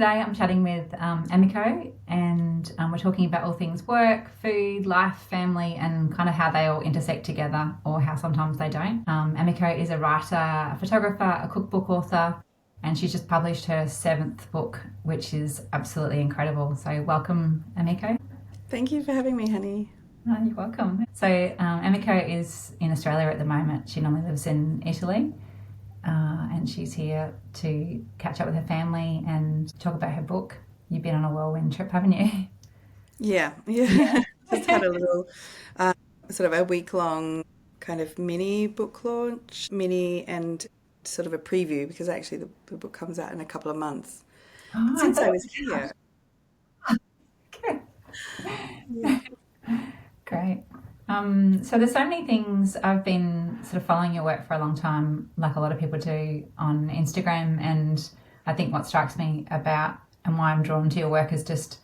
Today I'm chatting with Emiko, and we're talking about all things work, food, life, family, and kind of how they all intersect together, or how sometimes they don't. Emiko is a writer, a photographer, a cookbook author, and she's just published her 7th book, which is absolutely incredible. So welcome, Emiko. Thank you for having me, honey. Oh, you're welcome. So Emiko is in Australia at the moment. She normally lives in Italy. And she's here to catch up with her family and talk about her book. You've been on a whirlwind trip, haven't you? Yeah, Yeah. yeah. Just had a little sort of a week-long kind of mini book launch, mini and sort of a preview because actually the book comes out in a couple of months. Oh, But I since thought I it was was out. here, Okay. yeah. Great. So there's so many things. I've been sort of following your work for a long time, like a lot of people do on Instagram. And I think what strikes me about and why I'm drawn to your work is just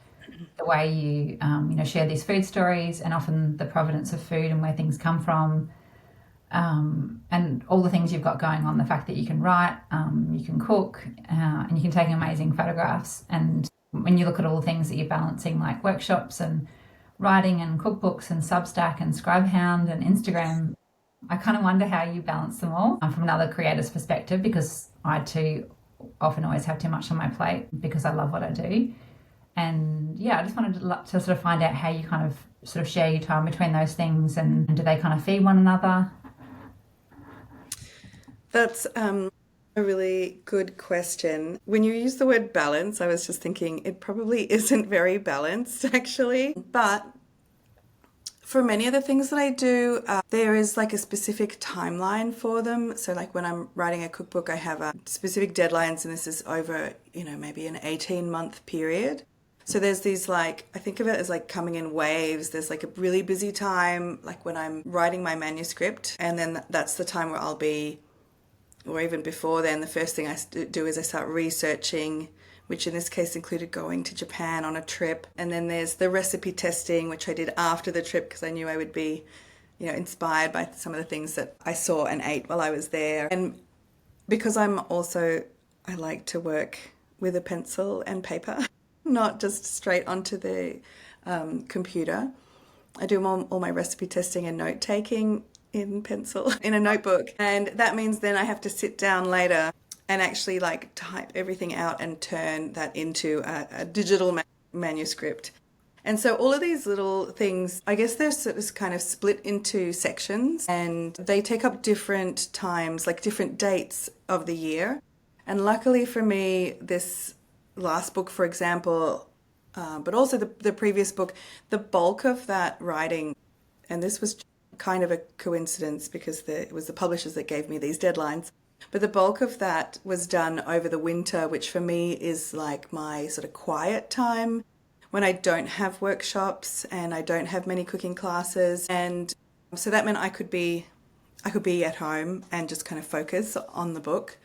the way you, share these food stories and often the provenance of food and where things come from, and all the things you've got going on. The fact that you can write, you can cook, and you can take amazing photographs. And when you look at all the things that you're balancing, like workshops and writing and cookbooks and Substack and Scribehound and Instagram, I kind of wonder how you balance them all from another creator's perspective, because I too often always have too much on my plate because I love what I do. And yeah, I just wanted to sort of find out how you kind of sort of share your time between those things, and do they kind of feed one another? That's a really good question. When you use the word balance, I was just thinking it probably isn't very balanced actually, but for many of the things that I do, there is like a specific timeline for them. So, like when I'm writing a cookbook, I have specific deadlines, and this is over, maybe an 18-month period. So, there's these like, I think of it as like coming in waves. There's like a really busy time, like when I'm writing my manuscript, and then that's the time where I'll be, or even before then, the first thing I do is I start researching, which in this case included going to Japan on a trip. And then there's the recipe testing, which I did after the trip because I knew I would be, inspired by some of the things that I saw and ate while I was there. And because I like to work with a pencil and paper, not just straight onto the computer. I do all my recipe testing and note taking in pencil in a notebook. And that means then I have to sit down later and actually like type everything out and turn that into a digital manuscript. And so all of these little things, I guess they're sort of kind of split into sections, and they take up different times, like different dates of the year. And luckily for me, this last book, for example, but also the previous book, the bulk of that writing, and this was kind of a coincidence because it was the publishers that gave me these deadlines. But the bulk of that was done over the winter, which for me is like my sort of quiet time when I don't have workshops and I don't have many cooking classes. And so that meant I could be at home and just kind of focus on the book.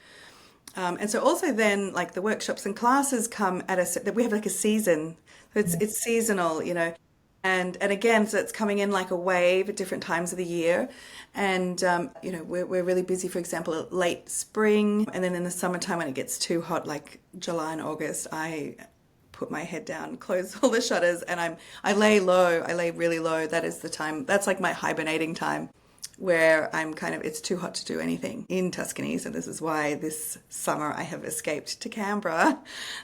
And so also then like the workshops and classes come at that we have like a season. So it's seasonal, and again, so it's coming in like a wave at different times of the year. And, we're really busy, for example, late spring. And then in the summertime when it gets too hot, like July and August, I put my head down, close all the shutters, and I lay low. I lay really low. That is the time. That's like my hibernating time where it's too hot to do anything in Tuscany. So this is why this summer I have escaped to Canberra.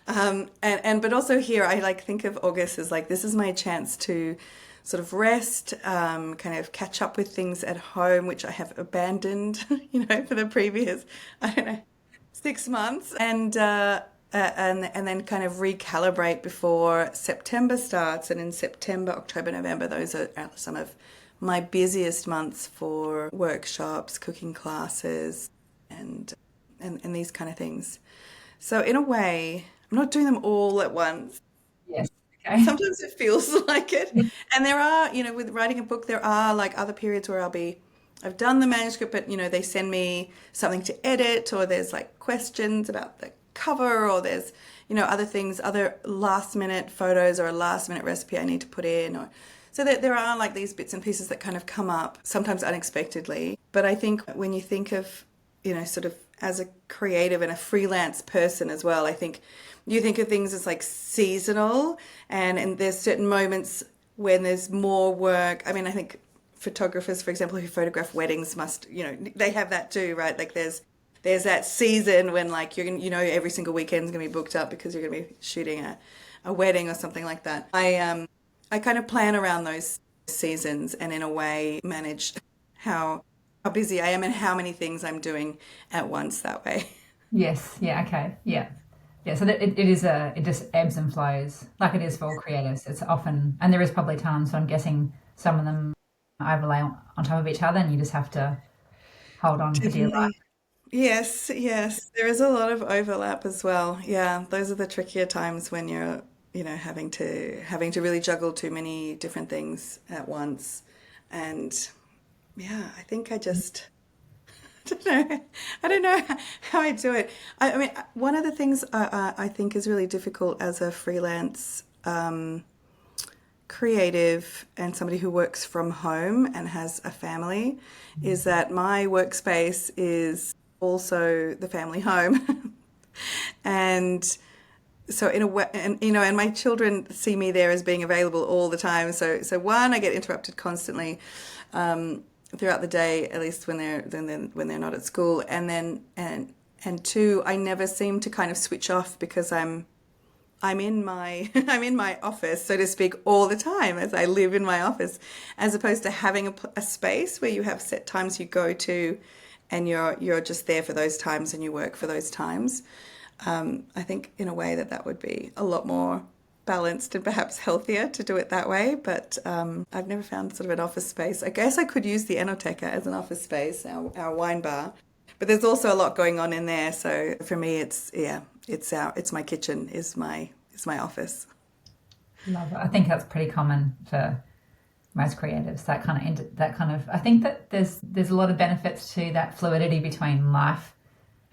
But also here, I like think of August as like, this is my chance to sort of rest, kind of catch up with things at home, which I have abandoned, for the previous, I don't know, 6 months. And then kind of recalibrate before September starts. And in September, October, November, those are some of my busiest months for workshops, cooking classes, and these kind of things. So in a way, I'm not doing them all at once. Yes. Okay. Sometimes it feels like it. And there are, with writing a book, there are like other periods where I've done the manuscript, but they send me something to edit, or there's like questions about the cover, or there's, other things, other last minute photos or a last minute recipe I need to put in, or so there are like these bits and pieces that kind of come up, sometimes unexpectedly. But I think when you think of, sort of as a creative and a freelance person as well. I think you think of things as like seasonal, and there's certain moments when there's more work. I mean, I think photographers, for example, who photograph weddings must, they have that too, right? Like there's that season when like every single weekend's gonna be booked up because you're gonna be shooting a wedding or something like that. I kind of plan around those seasons and in a way manage how busy I am and how many things I'm doing at once that way. Yes. Yeah. Okay. Yeah. Yeah. So that it just ebbs and flows like it is for all creatives. It's often, and there is probably times, so I'm guessing some of them overlay on top of each other and you just have to hold on for dear life. Definitely. Yes, yes. There is a lot of overlap as well. Yeah, those are the trickier times when you're, having to really juggle too many different things at once. And yeah, I think I just I don't know. I don't know how I do it. I mean, one of the things I think is really difficult as a freelance creative and somebody who works from home and has a family is that my workspace is also the family home. And so in a way, and my children see me there as being available all the time. So one, I get interrupted constantly throughout the day, at least when they're not at school, and then and two, I never seem to kind of switch off because I'm in my I'm in my office, so to speak, all the time as I live in my office, as opposed to having a space where you have set times you go to, and you're just there for those times and you work for those times. I think in a way that would be a lot more balanced and perhaps healthier to do it that way. But I've never found sort of an office space. I guess I could use the Enoteca as an office space, our wine bar. But there's also a lot going on in there. So for me, it's my kitchen is my office. Love it. I think that's pretty common for most creatives. That kind of. I think that there's a lot of benefits to that fluidity between life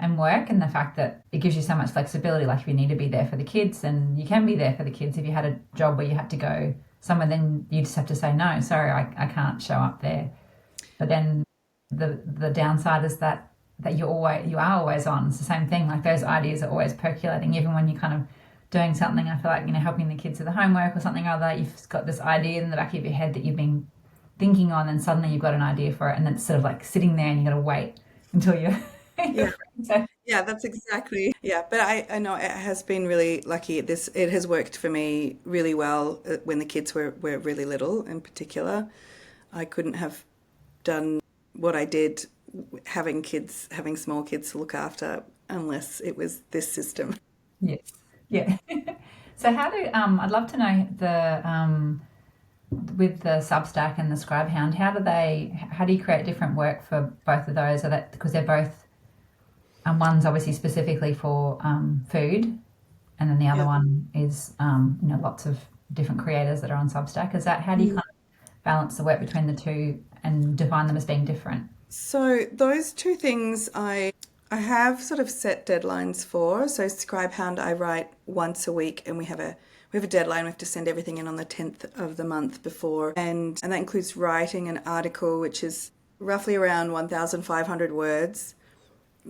and work, and the fact that it gives you so much flexibility. Like if you need to be there for the kids, and you can be there for the kids. If you had a job where you had to go somewhere, then you just have to say no. Sorry, I can't show up there. But then the downside is that you are always on. It's the same thing. Like those ideas are always percolating, even when you're kind of doing something. I feel like helping the kids with the homework or something or other. You've got this idea in the back of your head that you've been thinking on, and suddenly you've got an idea for it, and then it's sort of like sitting there, and you got to wait until you're. Yeah. So, Yeah, that's exactly. Yeah, but I know it has been really lucky. It has worked for me really well when the kids were really little in particular. I couldn't have done what I did having small kids to look after unless it was this system. yes, yeah. So how do I'd love to know the with the Substack and the Scribehound. How do you create different work for both of those? Are that because they're both one's obviously specifically for food, and then the other Yeah. one is lots of different creators that are on Substack. Is that how do you kind of balance the work between the two and define them as being different? So those two things I have sort of set deadlines for. So Scribehound I write once a week, and we have a deadline. We have to send everything in on the 10th of the month before, and that includes writing an article which is roughly around 1,500 words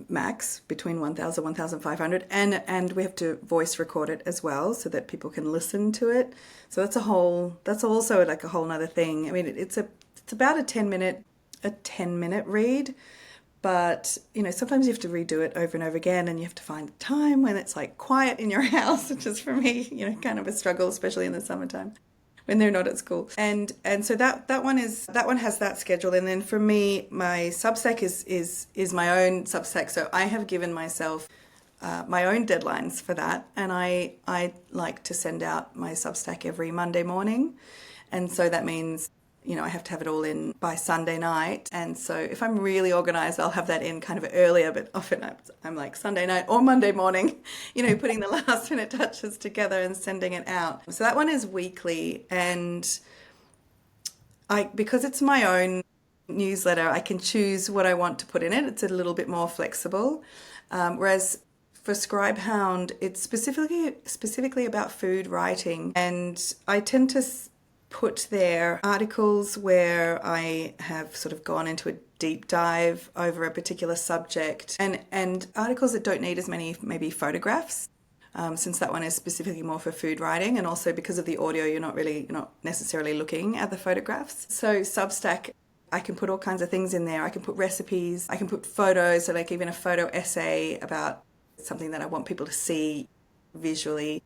max, between 1,000 1,500, and we have to voice record it as well so that people can listen to it. So that's also like a whole nother thing. I mean, it's about a 10-minute read, but sometimes you have to redo it over and over again, and you have to find the time when it's like quiet in your house, which is for me, kind of a struggle, especially in the summertime when they're not at school. And so that one has that schedule. And then for me, my Substack is my own Substack. So I have given myself my own deadlines for that, and I like to send out my Substack every Monday morning, and so that means I have to have it all in by Sunday night. And so if I'm really organized, I'll have that in kind of earlier, but often I'm like Sunday night or Monday morning, putting the last minute touches together and sending it out. So that one is weekly, and because it's my own newsletter, I can choose what I want to put in it. It's a little bit more flexible. Whereas for Scribehound, it's specifically about food writing, and I tend to put there articles where I have sort of gone into a deep dive over a particular subject, and articles that don't need as many maybe photographs. Since that one is specifically more for food writing, and also because of the audio, you're not necessarily looking at the photographs. So Substack, I can put all kinds of things in there. I can put recipes, I can put photos, so like even a photo essay about something that I want people to see visually.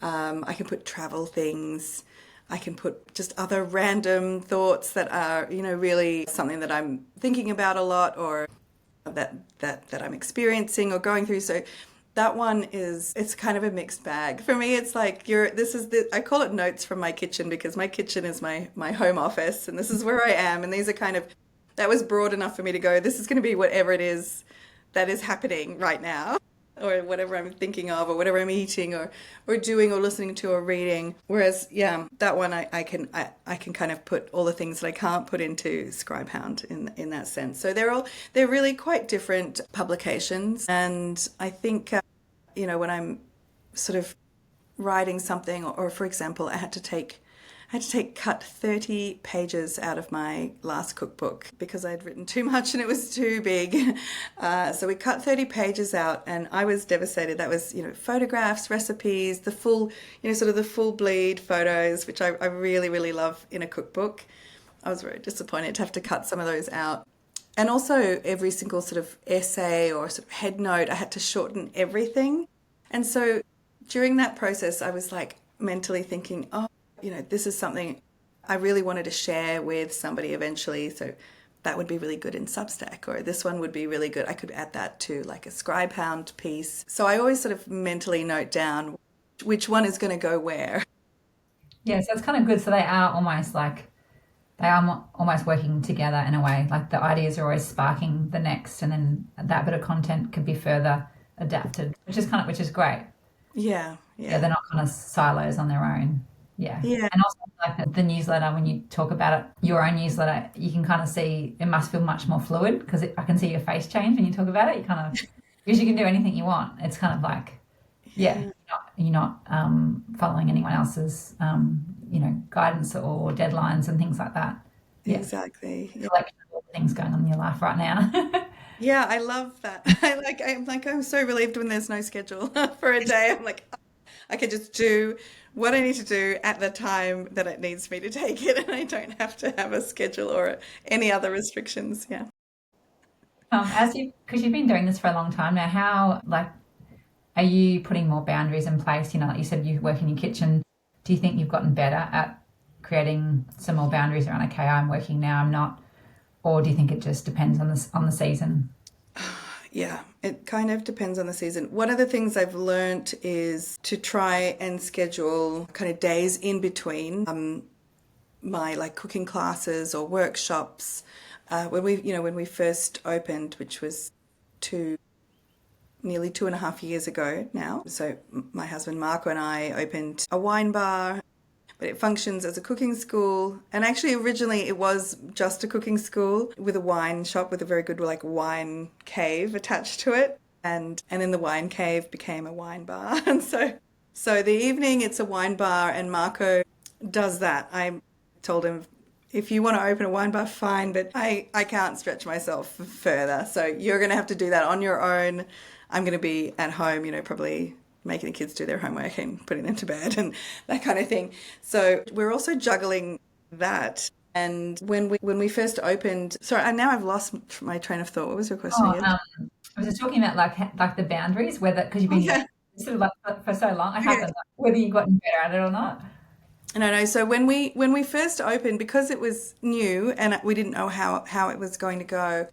I can put travel things. I can put just other random thoughts that are, really something that I'm thinking about a lot, or that I'm experiencing or going through. So that one it's kind of a mixed bag. For me, it's like I call it notes from my kitchen, because my kitchen is my home office, and this is where I am. And these are that was broad enough for me to go, this is going to be whatever it is that is happening right now, or whatever I'm thinking of, or whatever I'm eating, or doing, or listening to, or reading. Whereas, yeah, that one I can kind of put all the things that I can't put into Scribehound in that sense. So they're really quite different publications, and I think when I'm sort of writing something, or for example, I had to cut 30 pages out of my last cookbook because I'd written too much and it was too big. So we cut 30 pages out, and I was devastated. That was, photographs, recipes, the full, sort of the full bleed photos, which I really, really love in a cookbook. I was very disappointed to have to cut some of those out. And also every single sort of essay or sort of head note, I had to shorten everything. And so during that process, I was like mentally thinking, oh, this is something I really wanted to share with somebody eventually. So that would be really good in Substack, or this one would be really good. I could add that to like a Scribehound piece. So I always sort of mentally note down which one is going to go where. Yeah, so it's kind of good. So they are almost working together in a way. Like the ideas are always sparking the next, and then that bit of content could be further adapted, which is great. Yeah, Yeah, yeah. they're not kind of silos on their own. Yeah. Yeah, And also like the newsletter, when you talk about it, your own newsletter, you can kind of see it must feel much more fluid, because I can see your face change when you talk about it. You kind of, because you can do anything you want. It's kind of like, yeah, yeah, you're not following anyone else's, guidance or deadlines and things like that. Yeah. exactly. Yeah. Collection of all the things going on in your life right now. Yeah, I love that. I'm so relieved when there's no schedule for a day. I'm like, I can just do what I need to do at the time that it needs me to take it, and I don't have to have a schedule or any other restrictions. Yeah. Because you've been doing this for a long time now, are you putting more boundaries in place? Like you said, you work in your kitchen. Do you think you've gotten better at creating some more boundaries around, okay, I'm working now, I'm not, or do you think it just depends on the season? Yeah, it kind of depends on the season. One of the things I've learnt is to try and schedule kind of days in between my like cooking classes or workshops. When we first opened, which was nearly 2.5 years ago now. So my husband Marco and I opened a wine bar, but it functions as a cooking school. And actually, originally it was just a cooking school with a wine shop with a very good like wine cave attached to it. And then the wine cave became a wine bar. And so the evening it's a wine bar, and Marco does that. I told him, if you want to open a wine bar, fine, but I can't stretch myself further. So you're going to have to do that on your own. I'm going to be at home, probably making the kids do their homework and putting them to bed and that kind of thing. So we're also juggling that. And when we first opened, sorry, and now I've lost my train of thought. What was your question Oh, again? I was just talking about like the boundaries, whether because you've Oh been doing yeah. it sort of like for so long, I Okay. haven't whether you've gotten better at it or not. No. So when we first opened, because it was new and we didn't know how it was going to go,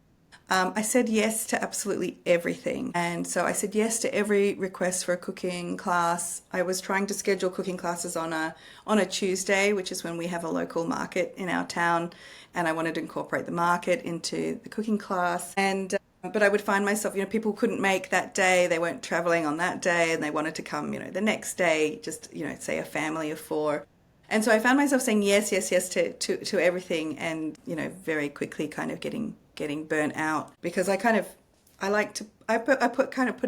I said yes to absolutely everything. And so I said yes to every request for a cooking class. I was trying to schedule cooking classes on a Tuesday, which is when we have a local market in our town, and I wanted to incorporate the market into the cooking class. And but I would find myself, people couldn't make that day, they weren't traveling on that day, and they wanted to come, the next day, just, say a family of four. And so I found myself saying yes, yes, yes to everything, and very quickly kind of getting burnt out, because I put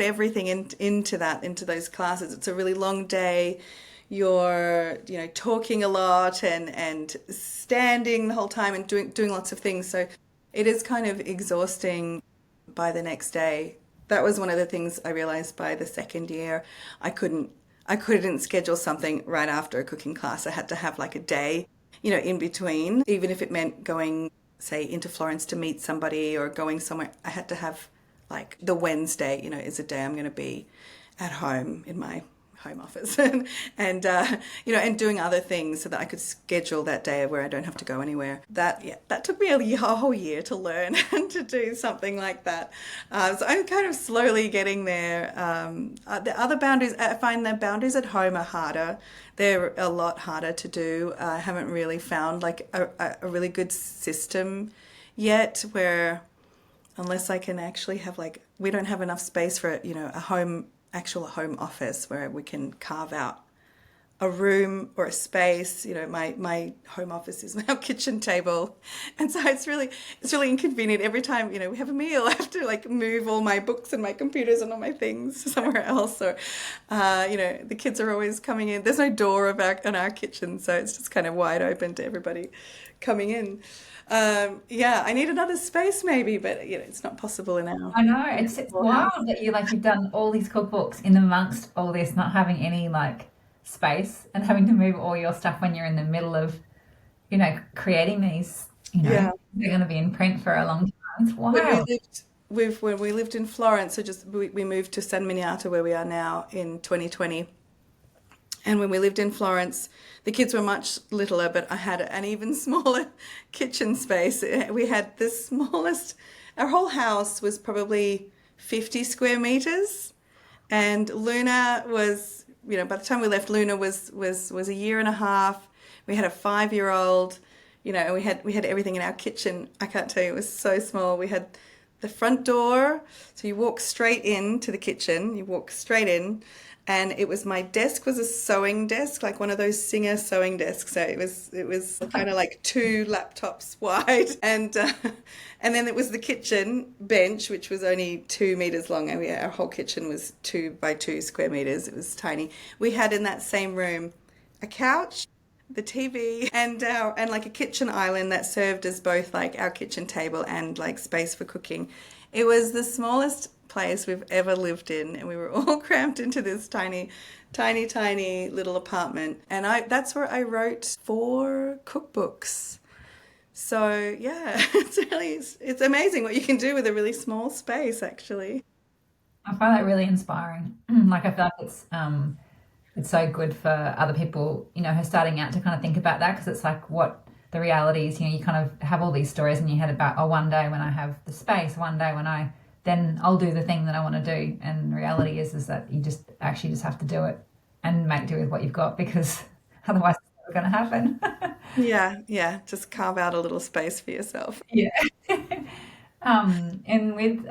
everything into those classes. It's a really long day. You're talking a lot and standing the whole time and doing lots of things. So It is kind of exhausting by the next day. That was one of the things I realized by the second year. I couldn't I couldn't schedule something right after a cooking class. I had to have like a day, in between, even if it meant going, say, into Florence to meet somebody or going somewhere. I had to have like the Wednesday, is a day I'm going to be at home in my home office and doing other things so that I could schedule that day where I don't have to go anywhere. That took me a whole year to learn and to do something like that. So I'm kind of slowly getting there. The other boundaries, I find the boundaries at home are harder. They're a lot harder to do. I haven't really found like a really good system yet where unless I can actually have like we don't have enough space for a actual home office where we can carve out a room or a space. My home office is our kitchen table, and so it's really inconvenient. Every time we have a meal, I have to like move all my books and my computers and all my things somewhere else, or the kids are always coming in. There's no door in our kitchen, so it's just kind of wide open to everybody coming in. Yeah, I need another space maybe, but it's not possible in our I know it's small house. wild that you've done all these cookbooks in amongst all this, not having any like space and having to move all your stuff when you're in the middle of creating these. Yeah. They're going to be in print for a long time. It's When we wild. lived when we lived in Florence, so just we moved to San Miniato where we are now in 2020. And when we lived in Florence, the kids were much littler, but I had an even smaller kitchen space. We had the smallest, our whole house was probably 50 square meters. And Luna was, by the time we left, Luna was a year and a half. We had a 5-year-old, and we had everything in our kitchen. I can't tell you, it was so small. We had the front door, so you walk straight in to the kitchen. You walk straight in, and my desk was a sewing desk, like one of those Singer sewing desks. So it was kind of like two laptops wide, and then it was the kitchen bench, which was only 2 meters long. And our whole kitchen was 2 by 2 square meters. It was tiny. We had in that same room a couch, the TV, and like a kitchen island that served as both like our kitchen table and like space for cooking. It was the smallest place we've ever lived in, and we were all cramped into this tiny, tiny, tiny little apartment. And that's where I wrote 4 cookbooks. So yeah, it's amazing what you can do with a really small space, actually. I find that really inspiring. Like I feel like it's so good for other people, who are starting out to kind of think about that because it's like what the reality is, you kind of have all these stories in your head about, oh, one day when I have the space, one day when then I'll do the thing that I want to do. And the reality is that you just actually just have to do it and make do with what you've got because otherwise it's never going to happen. Yeah, yeah, just carve out a little space for yourself. Yeah. And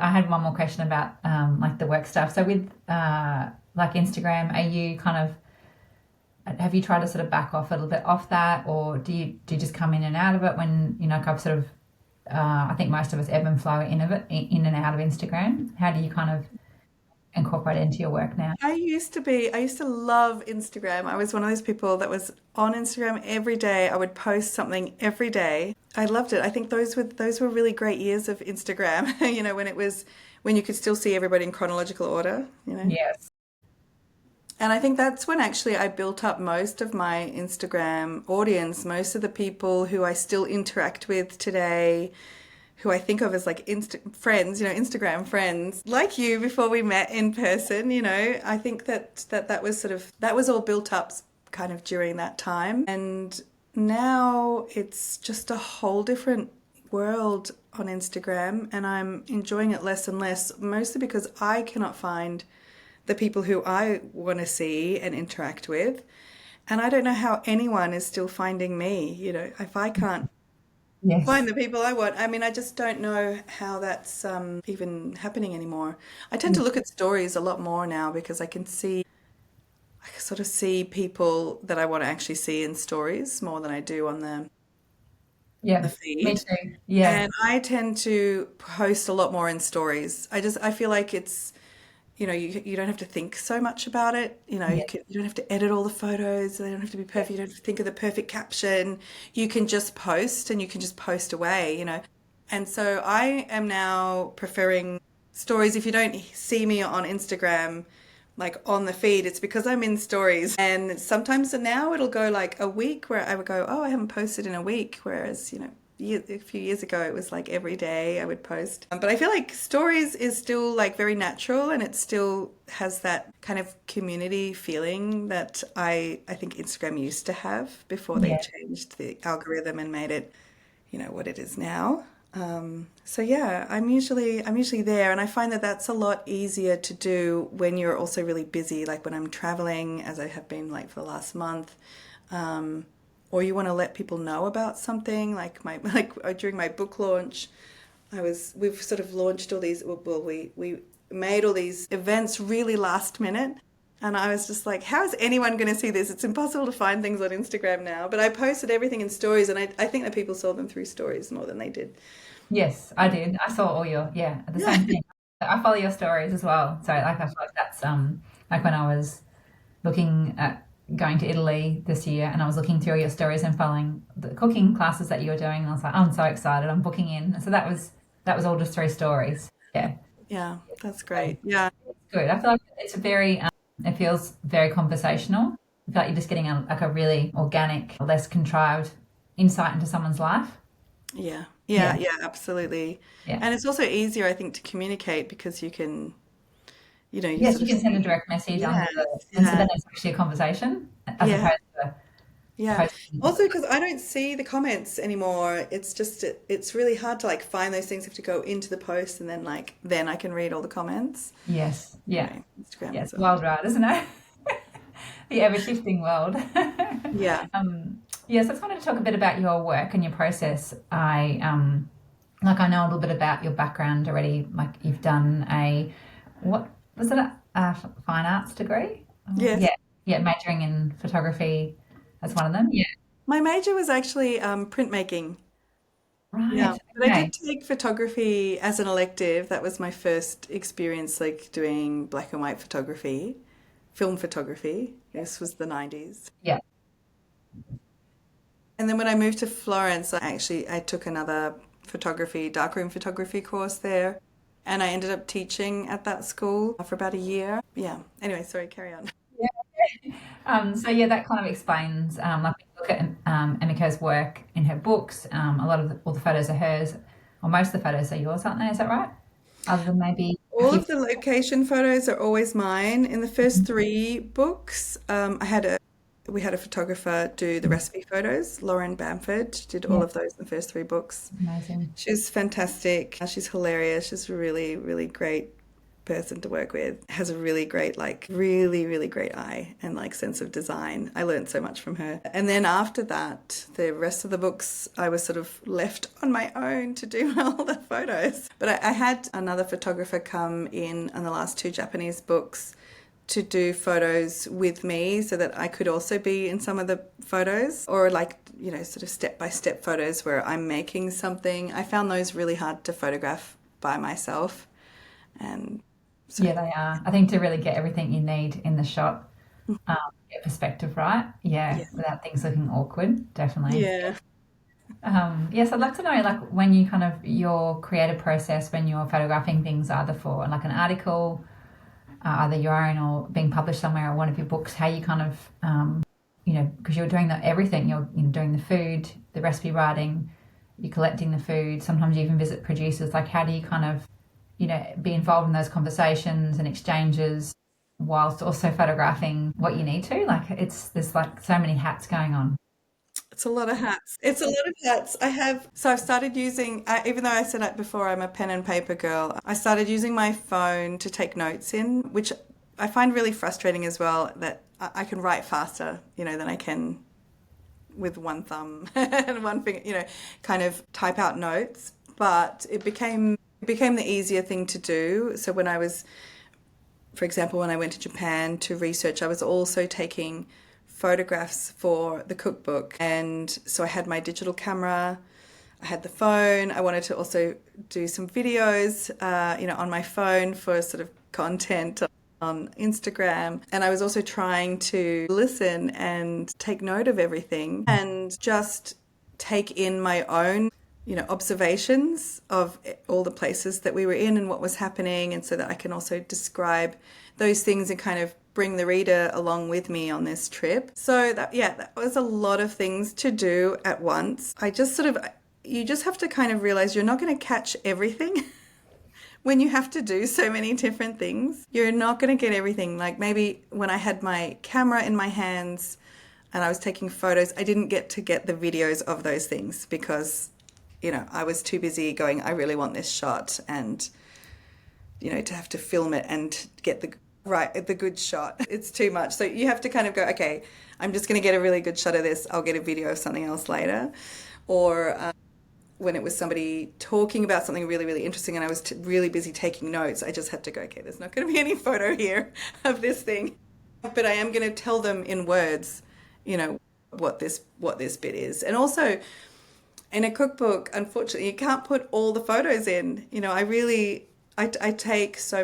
I had one more question about like the work stuff. So with like Instagram, are you have you tried to sort of back off a little bit off that, or do you just come in and out of it when I've sort of I think most of us ebb and flow in and out of Instagram. How do you kind of incorporate it into your work now? I used to love Instagram. I was one of those people that was on Instagram every day. I would post something every day. I loved it. I think those were really great years of Instagram, when you could still see everybody in chronological order. Yes. And I think that's when actually I built up most of my Instagram audience, most of the people who I still interact with today, who I think of as like friends, Instagram friends, like you before we met in person. I think that was all built up kind of during that time. And now it's just a whole different world on Instagram, and I'm enjoying it less and less, mostly because I cannot find the people who I want to see and interact with. And I don't know how anyone is still finding me. If I can't Yes. find the people I want, I mean, I just don't know how that's even happening anymore. I tend to look at stories a lot more now because I can sort of see people that I want to actually see in stories more than I do on the Yeah. Me feed. too. Yeah. And I tend to post a lot more in stories. I feel like you don't have to think so much about it. Yeah. You don't have to edit all the photos. They don't have to be perfect. You don't have to think of the perfect caption. You can just post and you can just post away. And so I am now preferring stories. If you don't see me on Instagram, like on the feed, it's because I'm in stories. And sometimes now it'll go like a week where I would go, oh, I haven't posted in a week. Whereas, a few years ago, it was like every day I would post. But I feel like stories is still like very natural, and it still has that kind of community feeling that I think Instagram used to have before they Yeah. changed the algorithm and made it, what it is now. So yeah, I'm usually there, and I find that that's a lot easier to do when you're also really busy, like when I'm traveling, as I have been like for the last month, um, or you want to let people know about something, like my like during my book launch, we've sort of launched all these. Well, we made all these events really last minute. And I was just like, how is anyone going to see this? It's impossible to find things on Instagram now. But I posted everything in stories, and I think that people saw them through stories more than they did. Yes, I did. I saw all your, yeah, the Yeah. same thing. I follow your stories as well. So like I feel like that's like when I was looking at going to Italy this year and I was looking through your stories and following the cooking classes that you were doing and I was like, I'm so excited, I'm booking in. So that was all just through stories. Yeah. Yeah, that's So great. Yeah. it's good. I feel like it's a very it feels very conversational. I feel like you're just getting like a really organic, less contrived insight into someone's life. Yeah. Yeah. Yeah, yeah, absolutely. Yeah. And it's also easier, I think, to communicate because you Yes, sort you of can send a see. direct message under Yes, and so yeah, then it's actually a conversation as yeah, opposed to yeah. posting. Also, because I don't see the comments anymore, it's really hard to like find those things. You have to go into the post and then I can read all the comments. Yes, yeah, Anyway, Instagram yeah. is It's a whole. wild ride, isn't it? The ever shifting world. Yeah. Yes, I just wanted to talk a bit about your work and your process. I know a little bit about your background already. Like you've done what was it, a fine arts degree? Oh, Yes. yeah, yeah, majoring in photography as one of them. Yeah, My major was actually printmaking. Yeah, right. but I Okay. did take photography as an elective. That was my first experience, like doing black and white photography, film photography. This was the 90s. Yeah. And then when I moved to Florence, I took another darkroom photography course there, and I ended up teaching at that school for about a year. Yeah. Anyway, sorry, carry on. So yeah, that kind of explains. Like when you look at Emiko's work in her books. A lot of all the photos are hers, or most of the photos are yours, aren't they? Is that right? Other than maybe a All few. of the location photos are always mine. In the first three books, we had a photographer do the recipe photos. Lauren Bamford did all Yeah, of those in the first three books. amazing. She's fantastic. She's hilarious. She's a really, really great person to work with. Has a really great, like, really, really great eye and like sense of design. I learned so much from her. And then after that, the rest of the books, I was sort of left on my own to do all the photos. But I had another photographer come in on the last two Japanese books to do photos with me so that I could also be in some of the photos or like, sort of step by step photos where I'm making something. I found those really hard to photograph by myself. And so, Yeah, they are. I think to really get everything you need in the shot, get perspective right. Yeah, yeah. without things looking awkward, definitely. Yeah. Yes, I'd like to know, like, when you kind of your creative process when you're photographing things, either for like an article, either your own or being published somewhere or one of your books, how you kind of, because you're doing everything. You're doing the food, the recipe writing, you're collecting the food. Sometimes you even visit producers. Like, how do you kind of, be involved in those conversations and exchanges whilst also photographing what you need to? Like, there's like so many hats going on. It's a lot of hats. It's a lot of hats. I've started using, even though I said it before, I'm a pen and paper girl, I started using my phone to take notes in, which I find really frustrating as well, that I can write faster, than I can with one thumb and one finger, kind of type out notes. But it became the easier thing to do. So for example, when I went to Japan to research, I was also taking photographs for the cookbook. And so I had my digital camera, I had the phone. I wanted to also do some videos, on my phone for sort of content on Instagram. And I was also trying to listen and take note of everything and just take in my own observations of all the places that we were in and what was happening, and so that I can also describe those things and kind of bring the reader along with me on this trip. So that was a lot of things to do at once. You just have to kind of realize you're not going to catch everything. When you have to do so many different things, you're not going to get everything. Like maybe when I had my camera in my hands and I was taking photos, I didn't get to get the videos of those things because, I was too busy going, I really want this shot, and, to have to film it and get the good shot. It's too much. So you have to kind of go, okay, I'm just going to get a really good shot of this. I'll get a video of something else later. Or when it was somebody talking about something really, really interesting and I was really busy taking notes, I just had to go, okay, there's not going to be any photo here of this thing. But I am going to tell them in words, what this bit is. And also in a cookbook, unfortunately, you can't put all the photos in. I took so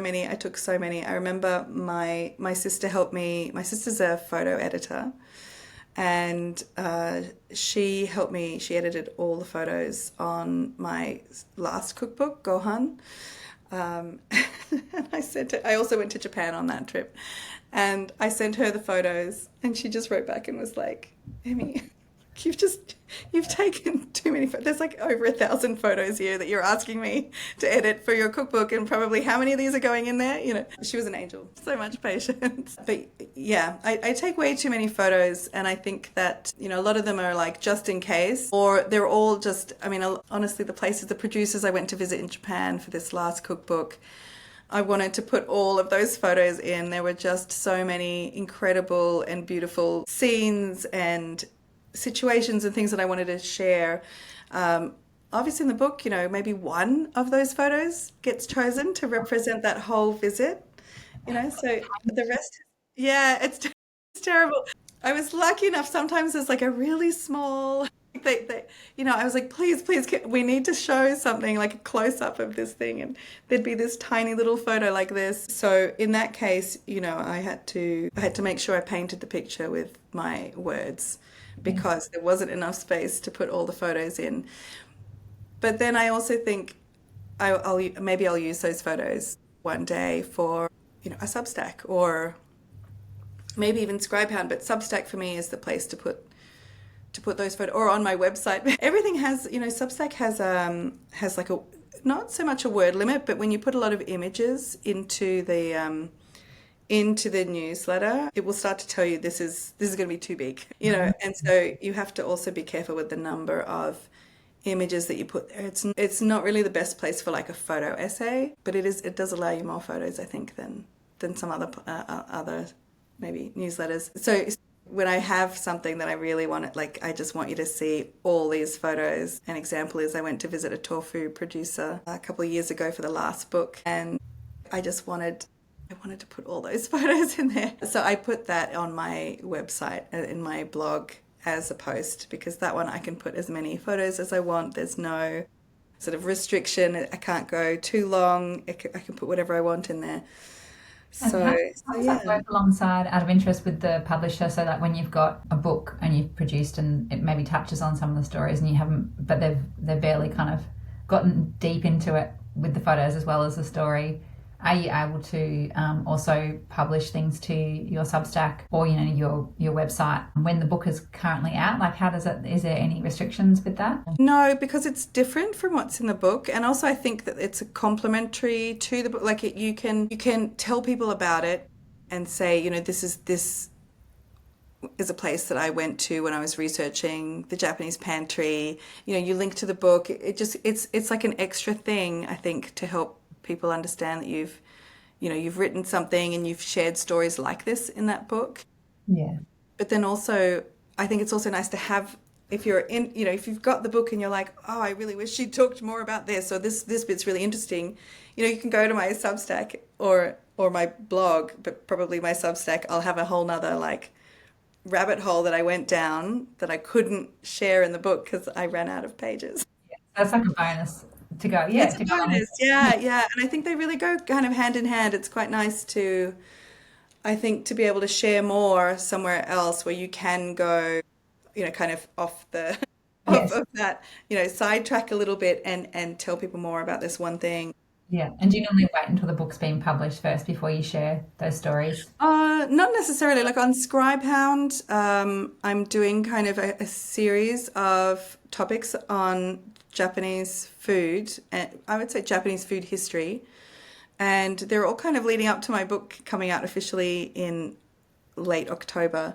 many. I remember my sister helped me. My sister's a photo editor, and she helped me. She edited all the photos on my last cookbook, Gohan. And I also went to Japan on that trip, and I sent her the photos, and she just wrote back and was like, Emmy, you've taken too many photos. There's like over 1,000 photos here that you're asking me to edit for your cookbook, and probably how many of these are going in there? She was an angel. So much patience. But yeah, I take way too many photos, and I think that, a lot of them are like just in case, or they're all just, honestly, the producers I went to visit in Japan for this last cookbook, I wanted to put all of those photos in. There were just so many incredible and beautiful scenes and situations and things that I wanted to share. Obviously in the book, maybe one of those photos gets chosen to represent that whole visit, so the rest, yeah, it's terrible. I was lucky enough, sometimes there's like a really small, I was like, please, we need to show something like a close up of this thing, and there'd be this tiny little photo like this. So in that case, I had to make sure I painted the picture with my words, because there wasn't enough space to put all the photos in. But then I also think I'll use those photos one day for, a Substack, or maybe even Scribehound. But Substack for me is the place to put those photos, or on my website. Everything has, Substack has like not so much a word limit, but when you put a lot of images into the newsletter, it will start to tell you this is going to be too big, and so you have to also be careful with the number of images that you put there. It's not really the best place for like a photo essay, but it does allow you more photos, I think, than some other maybe newsletters. So when I have something that I really want it, like I just want you to see all these photos. An example is I went to visit a tofu producer a couple of years ago for the last book, and I wanted to put all those photos in there. So I put that on my website, in my blog, as a post, because that one I can put as many photos as I want. There's no sort of restriction. I can't go too long. I can put whatever I want in there. And So, how so does that yeah. work alongside, out of interest, with the publisher, so that when you've got a book and you've produced and it maybe touches on some of the stories and you haven't, but they've barely kind of gotten deep into it with the photos as well as the story, are you able to also publish things to your Substack or your website when the book is currently out? Like, is there any restrictions with that? No, because it's different from what's in the book, and also I think that it's a complementary to the book. Like you can tell people about it and say, this is a place that I went to when I was researching the Japanese pantry. You link to the book. It's like an extra thing, I think, to help people understand that you've written something and you've shared stories like this in that book. Yeah. But then also, I think it's also nice to have, if you've got the book and you're like, oh, I really wish she talked more about this, or this bit's really interesting, you can go to my Substack or my blog, but probably my Substack, I'll have a whole nother like rabbit hole that I went down that I couldn't share in the book because I ran out of pages. That's like a bonus to go, It's a to go on. bonus, yeah, yeah. And I think they really go kind of hand in hand. It's quite nice I think, to be able to share more somewhere else where you can go, kind of off the Yes. of that, sidetrack a little bit and tell people more about this one thing. Yeah. And do you normally wait until the book's been published first before you share those stories? Not necessarily. Like on Scribehound, I'm doing kind of a series of topics on Japanese food, and I would say Japanese food history. And they're all kind of leading up to my book coming out officially in late October.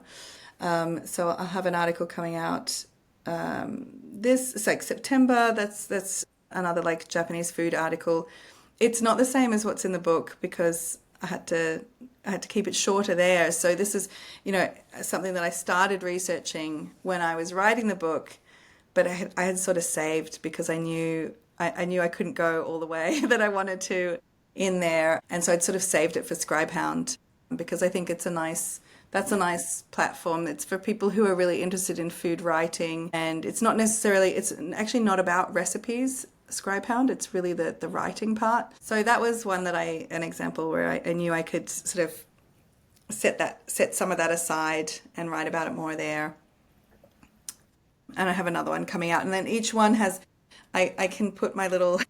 So I'll have an article coming out this it's like September. That's another like Japanese food article. It's not the same as what's in the book because I had to keep it shorter there. So this is, something that I started researching when I was writing the book, but I had sort of saved because I knew I couldn't go all the way that I wanted to in there, and so I'd sort of saved it for Scribehound because I think that's a nice platform. It's for people who are really interested in food writing, and it's actually not about recipes. Scribehound, it's really the writing part. So that was an example where I knew I could sort of set some of that aside and write about it more there. And I have another one coming out, and then each one I can put my little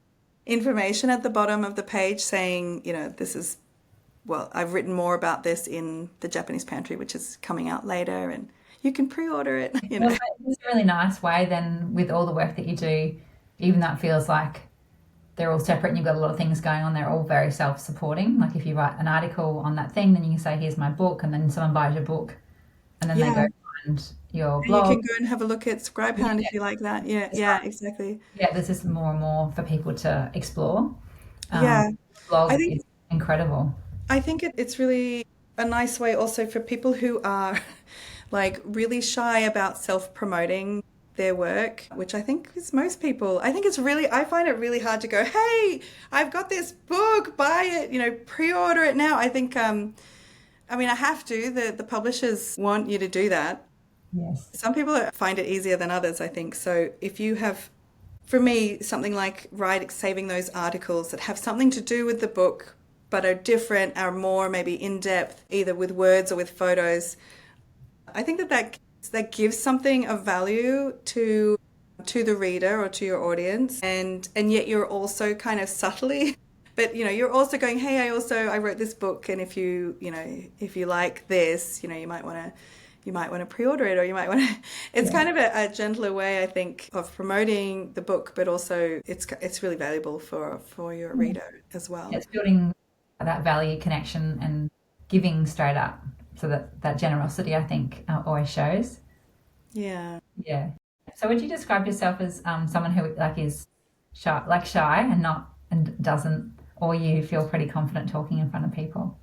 information at the bottom of the page saying, this is, well, I've written more about this in the Japanese Pantry, which is coming out later, and you can pre-order it, Well, it's a really nice way then with all the work that you do, even though it feels like they're all separate and you've got a lot of things going on, they're all very self-supporting. Like if you write an article on that thing, then you can say, here's my book, and then someone buys your book, and then they Yeah. go find your And you blog. can go and have a look at Scribehound Yeah, if you like that. Yeah, that's yeah, right. exactly. Yeah, there's just more and more for people to explore. Um, Yeah. I blog think is incredible. it's really a nice way also for people who are like really shy about self-promoting their work, which I think is most people. I find it really hard to go, hey, I've got this book, buy it, pre-order it now. I mean, I have to. The publishers want you to do that. Yes. Some people find it easier than others, I think. So if you have, for me, something like saving those articles that have something to do with the book, but are different, are more maybe in depth, either with words or with photos. I think that gives something of value to the reader or to your audience, and yet you're also kind of subtly, but you're also going, hey, I wrote this book, and if you like this, you might want to pre-order it, or you might want to. It's Yeah. kind of a gentler way, I think, of promoting the book, but also it's really valuable for your Yeah. reader as well. It's building that value connection and giving straight up. So that generosity, I think, always shows. Yeah. Yeah. So would you describe yourself as someone who like is shy and not and doesn't, or you feel pretty confident talking in front of people?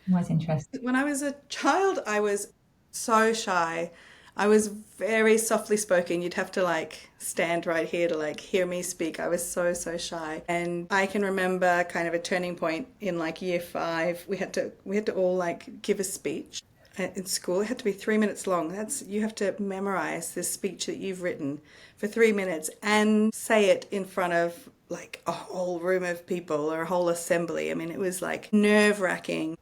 I'm always interested. When I was a child, I was so shy. I was very softly spoken. You'd have to like stand right here to like hear me speak. I was so shy. And I can remember kind of a turning point in like year 5. We had to all like give a speech in school. It had to be 3 minutes long. You have to memorize this speech that you've written for 3 minutes and say it in front of like a whole room of people or a whole assembly. I mean, it was like nerve-wracking.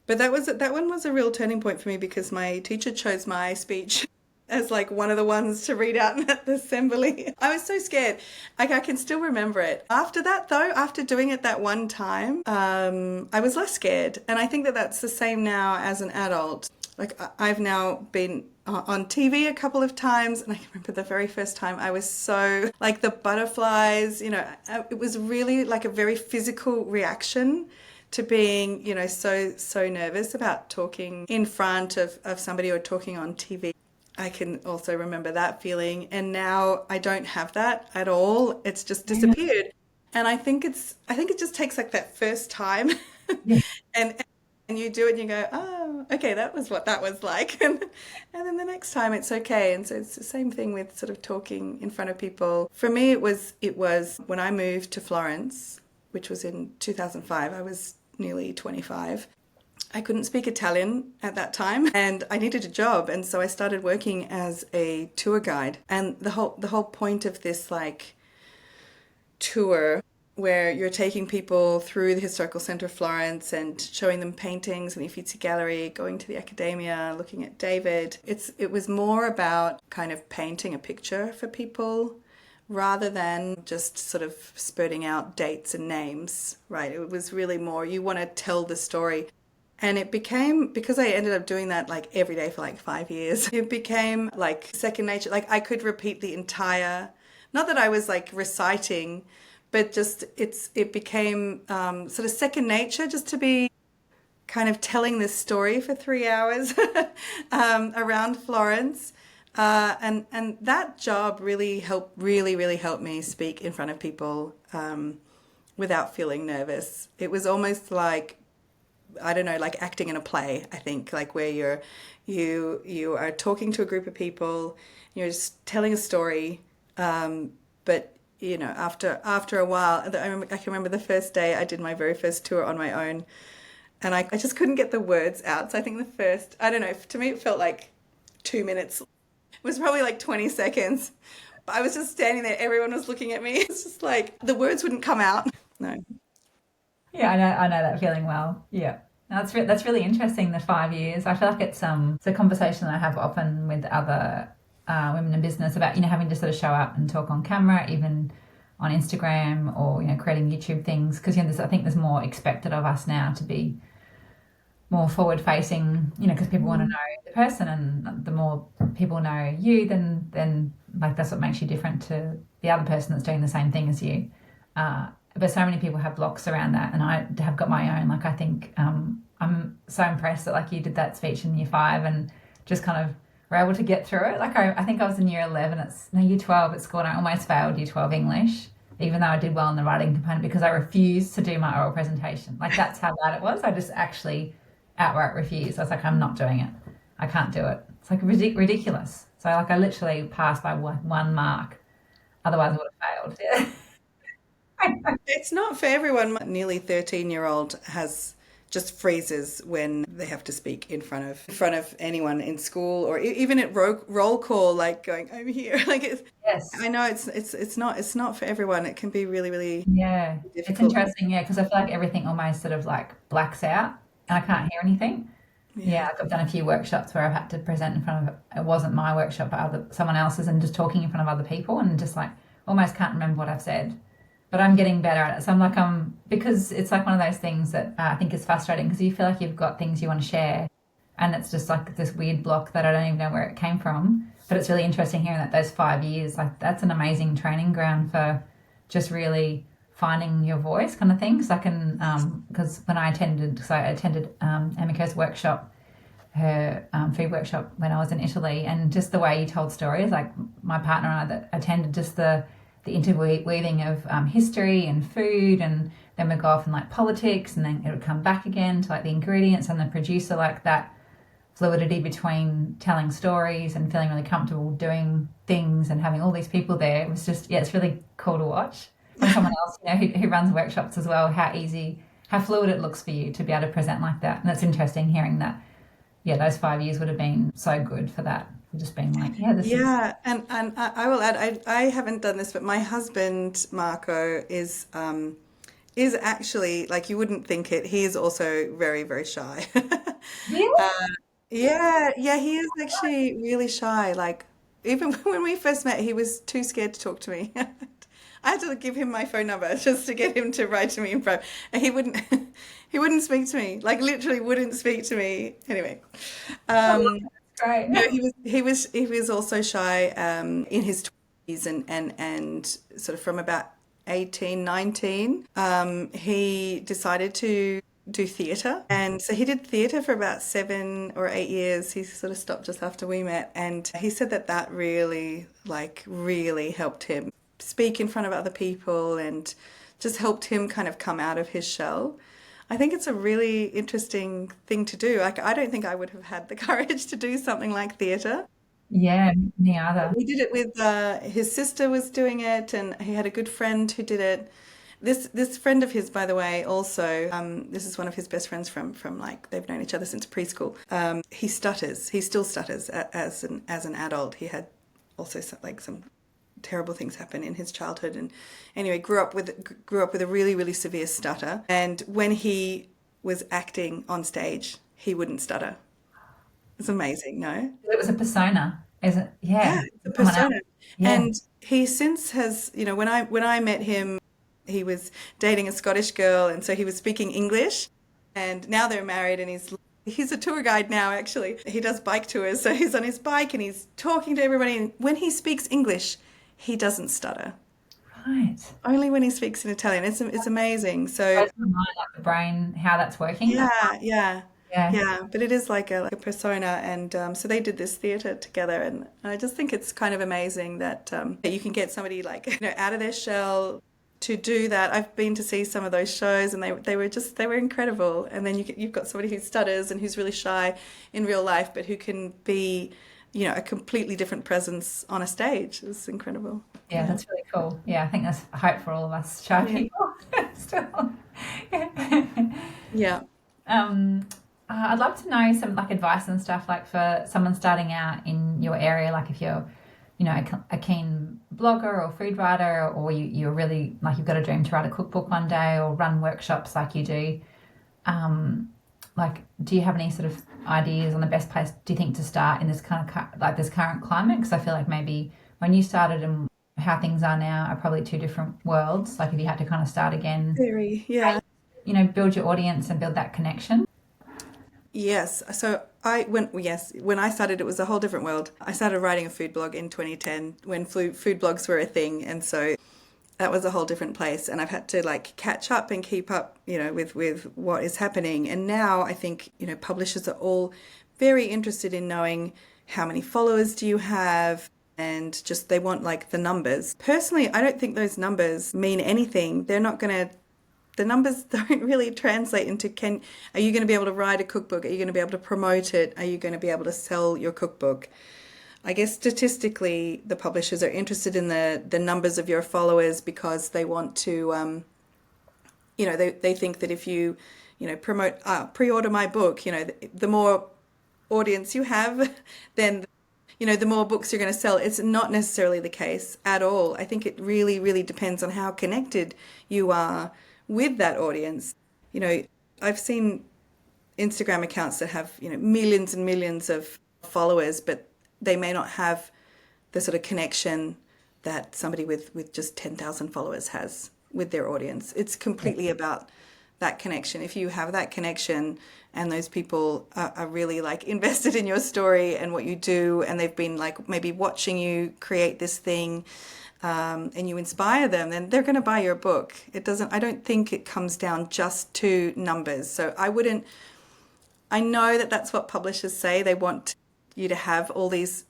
But that one was a real turning point for me because my teacher chose my speech as like one of the ones to read out at the assembly. I was so scared. Like I can still remember it. After that though, after doing it that one time, I was less scared. And I think that that's the same now as an adult. Like I've now been on TV a couple of times, and I can remember the very first time I was so like the butterflies, it was really like a very physical reaction to being, so nervous about talking in front of somebody or talking on TV. I can also remember that feeling, and now I don't have that at all. It's just disappeared. And I think it just takes like that first time Yeah. and and you do it and you go, oh, okay, that was what that was like. And then the next time it's okay. And so it's the same thing with sort of talking in front of people. For me, it was when I moved to Florence, which was in 2005. I was nearly 25. I couldn't speak Italian at that time and I needed a job, and so I started working as a tour guide. And the whole point of this like tour where you're taking people through the historical centre of Florence and showing them paintings in the Uffizi Gallery, going to the Accademia, looking at David. It was more about kind of painting a picture for people rather than just sort of spurting out dates and names, right? It was really more, you want to tell the story. And it became, because I ended up doing that like every day for like 5 years, it became like second nature. Like I could repeat the entire, not that I was like reciting, but just it became sort of second nature just to be kind of telling this story for 3 hours around Florence. And that job really really helped me speak in front of people without feeling nervous. It was almost like, I don't know, like acting in a play, I think, like where you are talking to a group of people, you're just telling a story, but you know, after a while, I can remember the first day I did my very first tour on my own, and I just couldn't get the words out. So I think the first, I don't know, to me it felt like 2 minutes. It was probably like 20 seconds. I was just standing there, everyone was looking at me. It's just like the words wouldn't come out. No. Yeah, I know that feeling well. Yeah. That's really interesting, the 5 years. I feel like it's a conversation that I have often with other women in business about, having to sort of show up and talk on camera, even on Instagram, or, creating YouTube things. Because, I think there's more expected of us now to be more forward facing, because people want to know the person, and the more people know you, then like that's what makes you different to the other person that's doing the same thing as you. But so many people have blocks around that, and I have got my own. Like I think I'm so impressed that like you did that speech in year 5 and just kind of were able to get through it. Like I think I was in year 11. Year 12 at school, and I almost failed year 12 English, even though I did well in the writing component because I refused to do my oral presentation. Like that's how bad it was. I just actually outright refused. I was like, I'm not doing it. I can't do it. It's like ridiculous. So like I literally passed by 1 mark. Otherwise I would have failed. Yeah. It's not for everyone. My nearly 13-year-old has just freezes when they have to speak in front of anyone in school or even at roll call, like going, I'm here. Like Yes. I know it's not for everyone. It can be really, really Yeah. It's difficult. interesting. Yeah. Because I feel like everything almost sort of like blacks out and I can't hear anything. Yeah. Yeah. Like I've done a few workshops where I've had to present in front of, it wasn't my workshop, but someone else's, and just talking in front of other people and just like almost can't remember what I've said. But I'm getting better at it. So I'm like, because it's like one of those things that I think is frustrating because you feel like you've got things you want to share, and it's just like this weird block that I don't even know where it came from. But it's really interesting hearing that those 5 years, like that's an amazing training ground for just really finding your voice kind of thing. Because I can, because when I attended, Emiko's workshop, her food workshop when I was in Italy, and just the way you told stories, like my partner and I that attended, just the interweaving of history and food, and then we'd go off in like politics, and then it would come back again to like the ingredients and the producer, like that fluidity between telling stories and feeling really comfortable doing things and having all these people there. It was just, yeah, it's really cool to watch from someone else, who runs workshops as well, how fluid it looks for you to be able to present like that. And it's interesting hearing that, yeah, those 5 years would have been so good for that, for just being like, yeah, this is, Yeah, and I will add, I haven't done this, but my husband Marco is actually, like, you wouldn't think it. He is also very, very shy. really? Yeah, yeah, he is actually really shy. Like, even when we first met, he was too scared to talk to me. I had to give him my phone number just to get him to write to me in private, and he wouldn't. He wouldn't speak to me. Like, literally, wouldn't speak to me. Anyway, I love um, it. It's great. no, he was also shy in his 20s, and sort of from about 18, 19, he decided to do theatre. And so he did theatre for about 7 or 8 years. He sort of stopped just after we met, and he said that really, like, really helped him speak in front of other people and just helped him kind of come out of his shell. I think it's a really interesting thing to do. Like, I don't think I would have had the courage to do something like theatre. Yeah, me either. He did it with his sister was doing it, and he had a good friend who did it. This friend of his, by the way, also this is one of his best friends from like they've known each other since preschool. He stutters. He still stutters as an adult. He had also some terrible things happen in his childhood. And anyway, grew up with a really, really severe stutter. And when he was acting on stage, he wouldn't stutter. It's amazing, no? It was a persona, is it? Yeah, Yeah, it's a someone else. persona. Yeah. And he since has, when I met him, he was dating a Scottish girl, and so he was speaking English. And now they're married, and he's a tour guide now, actually. He does bike tours, so he's on his bike and he's talking to everybody. And when he speaks English, he doesn't stutter. Right. Only when he speaks in Italian. It's amazing. So Blows my mind, like the brain, how that's working. yeah, yeah, Yeah. yeah. But it is like a persona, and so they did this theatre together, and I just think it's kind of amazing that you can get somebody like out of their shell to do that. I've been to see some of those shows, and they were incredible. And then you've got somebody who stutters and who's really shy in real life, but who can be a completely different presence on a stage. It's incredible. Yeah, Yeah, that's really cool. Yeah, I think there's hope for all of us shy yeah, people still. Yeah. yeah. Um, I'd love to know some like advice and stuff like for someone starting out in your area, like if you're, a keen blogger or food writer, or you're really like you've got a dream to write a cookbook one day or run workshops like you do. Like, do you have any sort of ideas on the best place, do you think, to start in this kind of like this current climate? Because I feel like maybe when you started and how things are now are probably two different worlds. Like if you had to kind of start again, Very, yeah. build your audience and build that connection. Yes. So when I started, it was a whole different world. I started writing a food blog in 2010 when food blogs were a thing, and so that was a whole different place. And I've had to like catch up and keep up, with what is happening. And now I think, publishers are all very interested in knowing how many followers do you have, and just they want like the numbers. Personally, I don't think those numbers mean anything. The numbers don't really translate into are you going to be able to write a cookbook? Are you going to be able to promote it? Are you going to be able to sell your cookbook? I guess statistically, the publishers are interested in the numbers of your followers because they want to, they think that if you, promote, pre-order my book, the more audience you have, then, the more books you're going to sell. It's not necessarily the case at all. I think it really, really depends on how connected you are with that audience. I've seen Instagram accounts that have, millions and millions of followers, but they may not have the sort of connection that somebody with just 10,000 followers has with their audience. It's completely about that connection. If you have that connection and those people are really like invested in your story and what you do, and they've been like maybe watching you create this thing, and you inspire them, then they're going to buy your book. I don't think it comes down just to numbers. So I know that that's what publishers say. They want you to have all these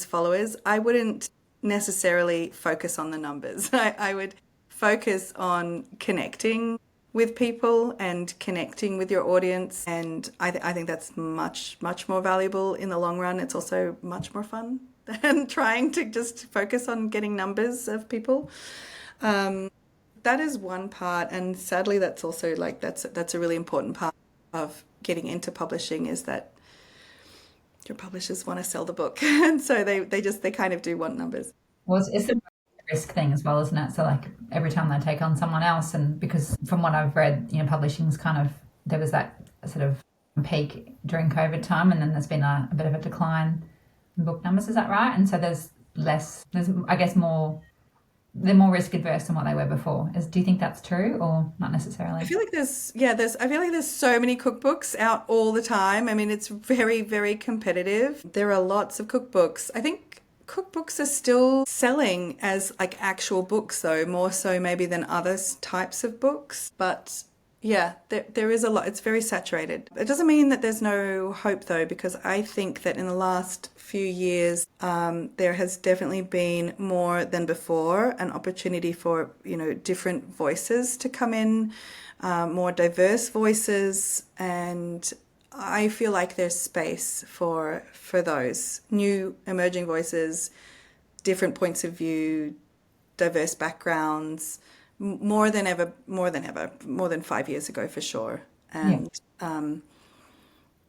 followers. I wouldn't necessarily focus on the numbers. I would focus on connecting with people and connecting with your audience. And I think that's much, much more valuable in the long run. It's also much more fun than trying to just focus on getting numbers of people. That is one part. And sadly, that's also like, that's a really important part of getting into publishing, is that your publishers want to sell the book. And so they kind of do want numbers. Well, it's a risk thing as well, isn't it? So like every time they take on someone else, and because from what I've read, publishing's kind of, there was that sort of peak during COVID time, and then there's been a bit of a decline in book numbers. Is that right? And so there's I guess they're more risk adverse than what they were before. Do you think that's true, or not necessarily? I feel like there's so many cookbooks out all the time. I mean, it's very, very competitive. There are lots of cookbooks. I think cookbooks are still selling as like actual books, though, more so maybe than other types of books. But yeah, there is a lot. It's very saturated. It doesn't mean that there's no hope, though, because I think that in the last few years, there has definitely been more than before an opportunity for, different voices to come in, more diverse voices. And I feel like there's space for those new emerging voices, different points of view, diverse backgrounds, more than ever, more than 5 years ago for sure. Yeah.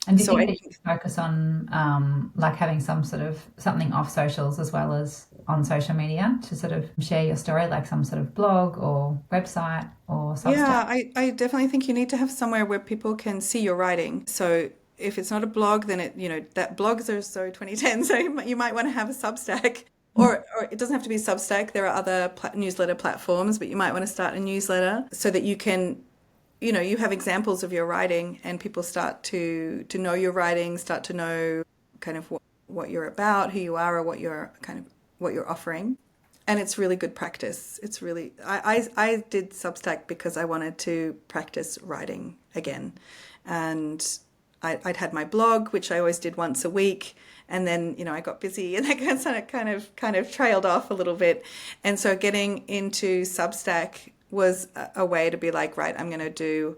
And do you So think I that you focus on like having some sort of something off socials as well as on social media to sort of share your story, like some sort of blog or website or Substack? Yeah, I definitely think you need to have somewhere where people can see your writing. So if it's not a blog, then that blogs are so 2010. So you might want to have a Substack, or it doesn't have to be Substack. There are other newsletter platforms, but you might want to start a newsletter so that you can, you have examples of your writing, and people start to know your writing, start to know kind of what you're about, who you are, or what you're offering. And it's really good practice. It's really, I did Substack because I wanted to practice writing again. And I'd had my blog, which I always did once a week. And then, I got busy and that kind of trailed off a little bit. And so getting into Substack was a way to be like, right, I'm going to do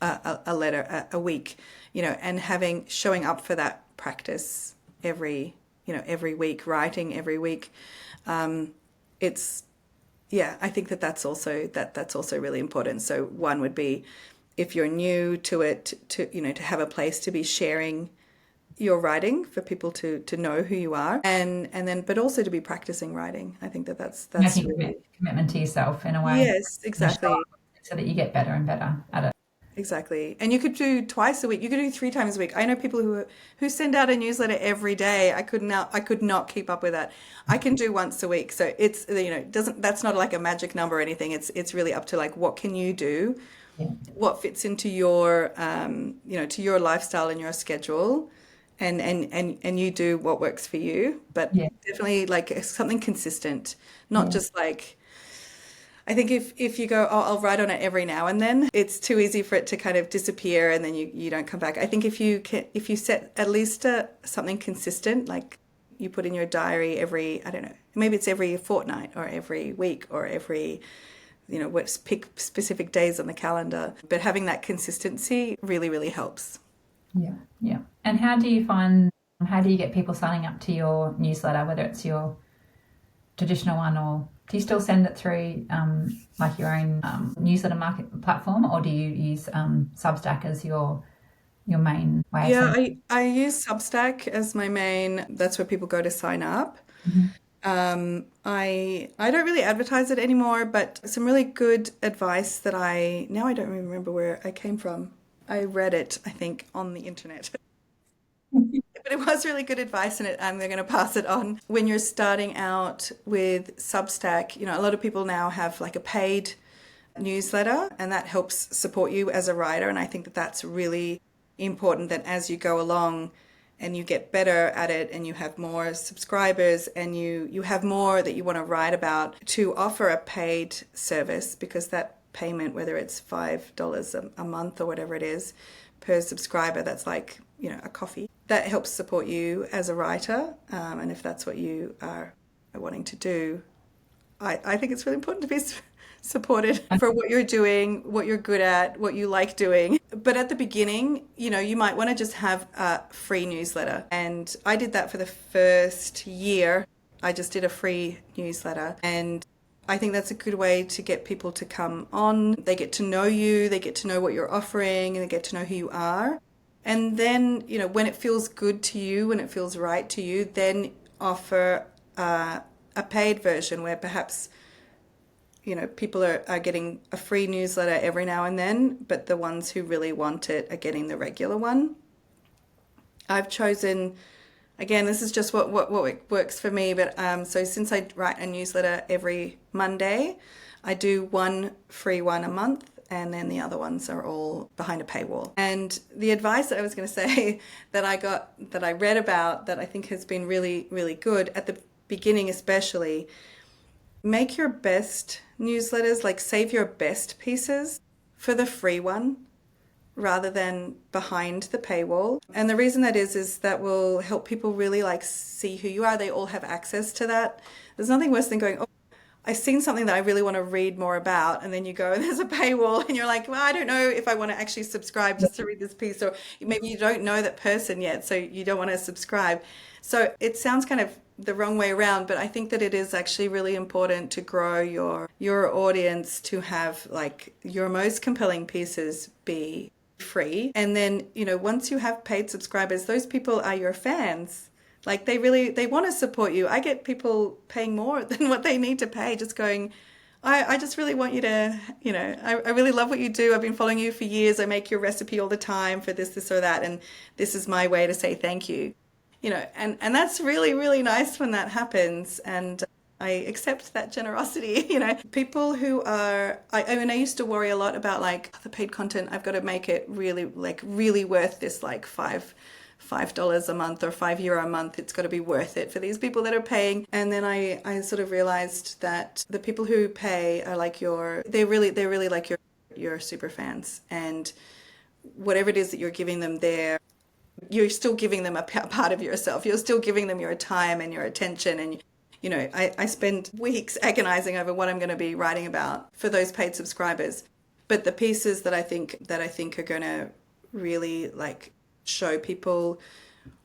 a letter a week, and showing up for that practice every week, writing every week. It's yeah, I think that's also really important. So one would be, if you're new to it, to have a place to be sharing your writing for people to know who you are, and then but also to be practicing writing. I think that's Making really, commitment to yourself in a way, yes, and show exactly. up so that you get better and better at it. Exactly. And you could do twice a week. You could do 3 times a week. I know people who send out a newsletter every day. I could not keep up with that. I can do once a week. So it's, it doesn't, that's not like a magic number or anything. It's really up to like, what can you do? Yeah, What fits into your, to your lifestyle and your schedule, and you do what works for you. But yeah, definitely like something consistent, not yeah, just like, I think if you go, oh, I'll write on it every now and then, it's too easy for it to kind of disappear and then you don't come back. I think if you set at least something consistent, like you put in your diary every, I don't know, maybe it's every fortnight or every week or every, pick specific days on the calendar. But having that consistency really, really helps. yeah, yeah. And how do you get people signing up to your newsletter, whether it's your traditional one, or do you still send it through like your own newsletter market platform, or do you use Substack as your main way of Yeah, sending? I use Substack as my main, that's where people go to sign up. Mhm. I don't really advertise it anymore, but some really good advice that now I don't remember where I came from. I read it, I think, on the internet. But it was really good advice, and I'm going to pass it on. When you're starting out with Substack, a lot of people now have like a paid newsletter, and that helps support you as a writer. And I think that that's really important, that as you go along and you get better at it and you have more subscribers and you have more that you want to write about, to offer a paid service, because that payment, whether it's $5 a month or whatever it is per subscriber, that's like, a coffee. That helps support you as a writer. And if that's what you are wanting to do, I think it's really important to be supported for what you're doing, what you're good at, what you like doing. But at the beginning, you might want to just have a free newsletter. And I did that for the first year. I just did a free newsletter. And I think that's a good way to get people to come on. They get to know you, they get to know what you're offering, and they get to know who you are. And then, when it feels good to you, when it feels right to you, then offer a paid version where perhaps, people are getting a free newsletter every now and then, but the ones who really want it are getting the regular one. I've chosen, again, this is just what works for me, but so since I write a newsletter every Monday, I do one free one a month, and then the other ones are all behind a paywall. And the advice that I was going to say that I read about, that I think has been really, really good at the beginning, especially, make your best newsletters, like save your best pieces for the free one rather than behind the paywall. And the reason that is that will help people really like see who you are. They all have access to that. There's nothing worse than going, oh, I've seen something that I really want to read more about, and then you go and there's a paywall and you're like, well, I don't know if I want to actually subscribe just to read this piece, or maybe you don't know that person yet, so you don't want to subscribe. So it sounds kind of the wrong way around, but I think that it is actually really important to grow your audience, to have like your most compelling pieces be free. And then, once you have paid subscribers, those people are your fans. Like they want to support you. I get people paying more than what they need to pay, just going, I just really want you to, I really love what you do. I've been following you for years. I make your recipe all the time for this or that, and this is my way to say thank you. And that's really, really nice when that happens. And I accept that generosity. People who are, I mean, I used to worry a lot about like the paid content. I've got to make it really, like, really worth this, like $5 a month or €5 a month. It's got to be worth it for these people that are paying. And then I sort of realized that the people who pay are like they're really like your super fans. And whatever it is that you're giving them there, you're still giving them a part of yourself. You're still giving them your time and your attention. And I spend weeks agonizing over what I'm going to be writing about for those paid subscribers. But the pieces that I think are going to really like show people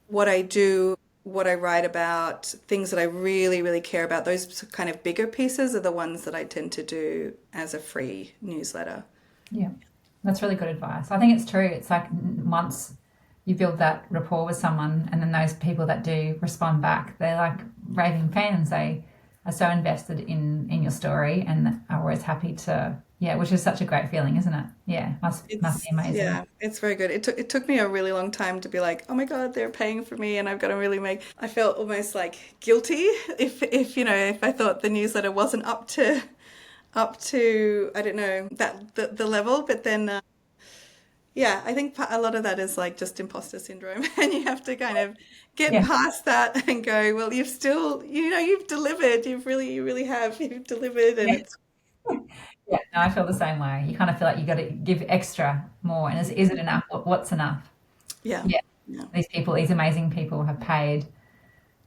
what I do, what I write about, things that I really, really care about, those kind of bigger pieces are the ones that I tend to do as a free newsletter. Yeah, that's really good advice. I think it's true. It's like once you build that rapport with someone, and then those people that do respond back, they're like raving fans. They are so invested in your story and are always happy to, yeah, which is such a great feeling, isn't it? Yeah, must be amazing. Yeah, it's very good. It took me a really long time to be like, oh my God, they're paying for me, and I've got to really I felt almost like guilty if I thought the newsletter wasn't up to I don't know, that the level. But then yeah, I think a lot of that is like just imposter syndrome, and you have to kind of get Yeah, past that and go, well, you've still, you've delivered. You really have. You've delivered, and yeah, it's yeah. No, I feel the same way. You kind of feel like you got to give extra more, and is it enough? What's enough? yeah, Yeah, yeah, these people, these amazing people, have paid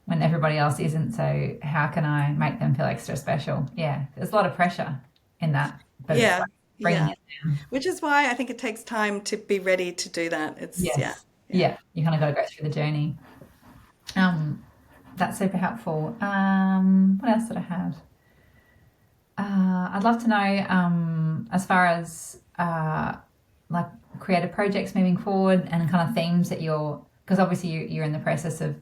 when everybody else isn't. So how can I make them feel extra special? Yeah, there's a lot of pressure in that, but it's yeah, like bringing yeah. it down. Which is why I think it takes time to be ready to do that. It's yeah, Yes. yeah. Yeah, you kind of got to go through the journey. That's super helpful. What else did I have? I'd love to know, as far as like creative projects moving forward and kind of themes that because obviously you're in the process of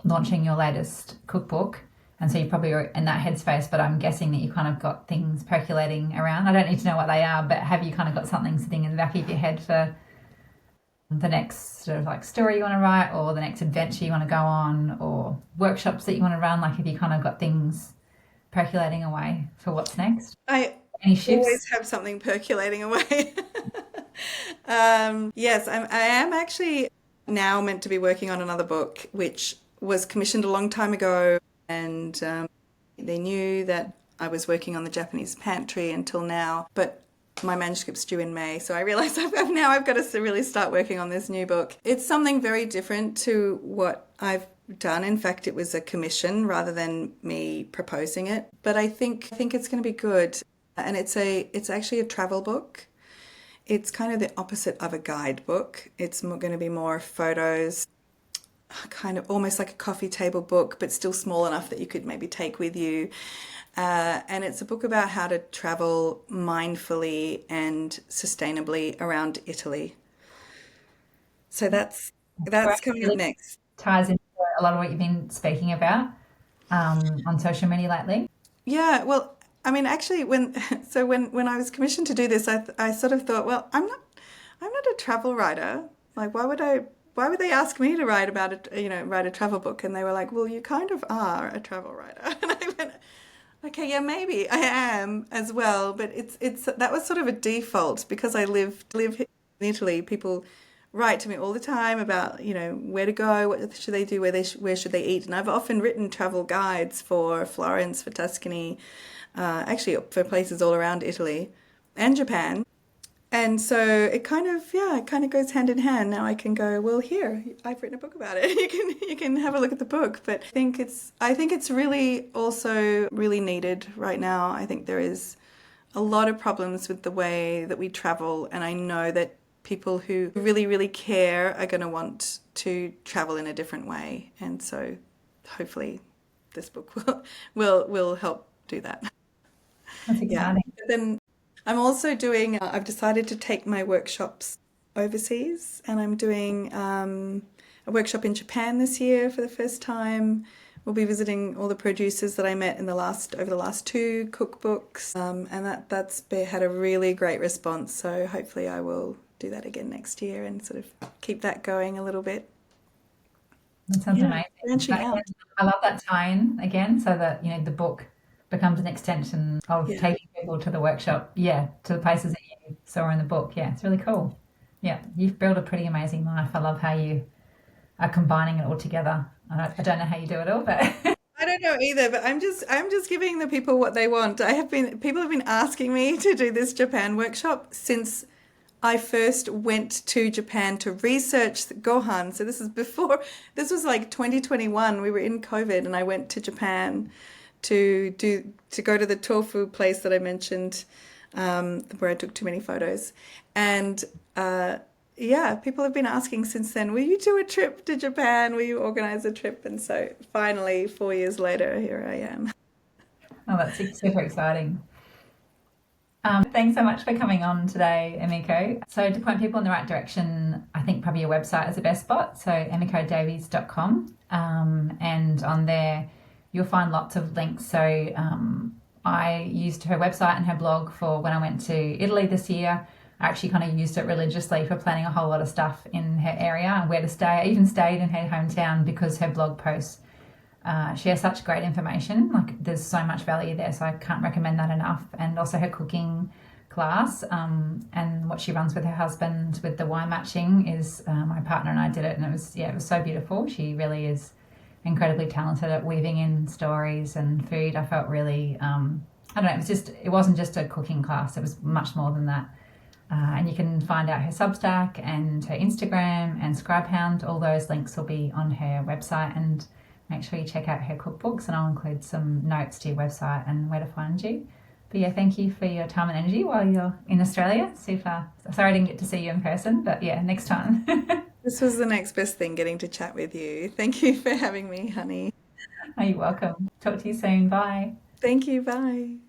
launching your latest cookbook, and so you probably are in that headspace. But I'm guessing that you kind of got things percolating around. I don't need to know what they are, but have you kind of got something sitting in the back of your head for the next sort of like story you want to write, or the next adventure you want to go on, or workshops that you want to run? Like, have you kind of got things percolating away for what's next? I Any shifts? always have something percolating away. Yes, I am actually now meant to be working on another book, which was commissioned a long time ago, and they knew that I was working on the Japanese pantry until now, but my manuscript's due in May, so I realized I've got to really start working on this new book. It's something very different to what I've done. In fact, it was a commission rather than me proposing it. But I think it's going to be good, and it's actually a travel book. It's kind of the opposite of a guidebook. It's going to be more photos, kind of almost like a coffee table book, but still small enough that you could maybe take with you. And it's a book about how to travel mindfully and sustainably around Italy. So Great. that's coming up Really next. ties into a lot of what you've been speaking about on social media lately. Yeah, well, I mean, actually, when I was commissioned to do this, I sort of thought, well, I'm not a travel writer. Like, why would they ask me to write a travel book? And they were like, well, you kind of are a travel writer. And I went, okay, yeah, maybe I am as well, but it's that was sort of a default because I live in Italy. People write to me all the time about where to go, what should they do, where should they eat, and I've often written travel guides for Florence, for Tuscany, actually for places all around Italy and Japan. And so it kind of goes hand in hand. Now I can go, well, here, I've written a book about it. You can have a look at the book. But I think it's really also really needed right now. I think there is a lot of problems with the way that we travel, and I know that people who really, really care are going to want to travel in a different way. And so hopefully this book will help do that. That's Yeah. exciting. But then I'm also I've decided to take my workshops overseas, and I'm doing a workshop in Japan this year for the first time. We'll be visiting all the producers that I met in over the last two cookbooks, and had a really great response. So hopefully I will do that again next year and sort of keep that going a little bit. That sounds Yeah, amazing. branching out. I love that tie-in again, so that the book becomes an extension of Yeah. taking people to the workshop, yeah, to the places that you saw in the book. Yeah, it's really cool. Yeah, you've built a pretty amazing life. I love how you are combining it all together. I don't know how you do it all, but I don't know either, but I'm just giving the people what they want. People have been asking me to do this Japan workshop since I first went to Japan to research the Gohan. So this was like 2021. We were in COVID and I went to Japan to go to the tofu place that I mentioned, where I took too many photos. And yeah, people have been asking since then, will you do a trip to Japan? Will you organize a trip? And so finally, 4 years later, here I am. oh, that's super exciting. Thanks so much for coming on today, Emiko. So to point people in the right direction, I think probably your website is the best spot. So emikodavies.com. And on there, you'll find lots of links. So I used her website and her blog for when I went to Italy this year. I actually kind of used it religiously for planning a whole lot of stuff in her area and where to stay. I even stayed in her hometown because her blog posts share such great information. Like there's so much value there, so I can't recommend that enough. And also her cooking class, and what she runs with her husband with the wine matching is my partner and I did it, and it was so beautiful. She really is incredibly talented at weaving in stories and food. I felt really I don't know. It wasn't just a cooking class. It was much more than that. And you can find out her Substack and her Instagram and Scribehound. All those links will be on her website, and make sure you check out her cookbooks, and I'll include some notes to your website and where to find you. But yeah, thank you for your time and energy while you're in Australia. Super. Sorry I didn't get to see you in person, but yeah, next time. This was the next best thing, getting to chat with you. Thank you for having me, honey. Oh, you're welcome. Talk to you soon. Bye. Thank you. Bye.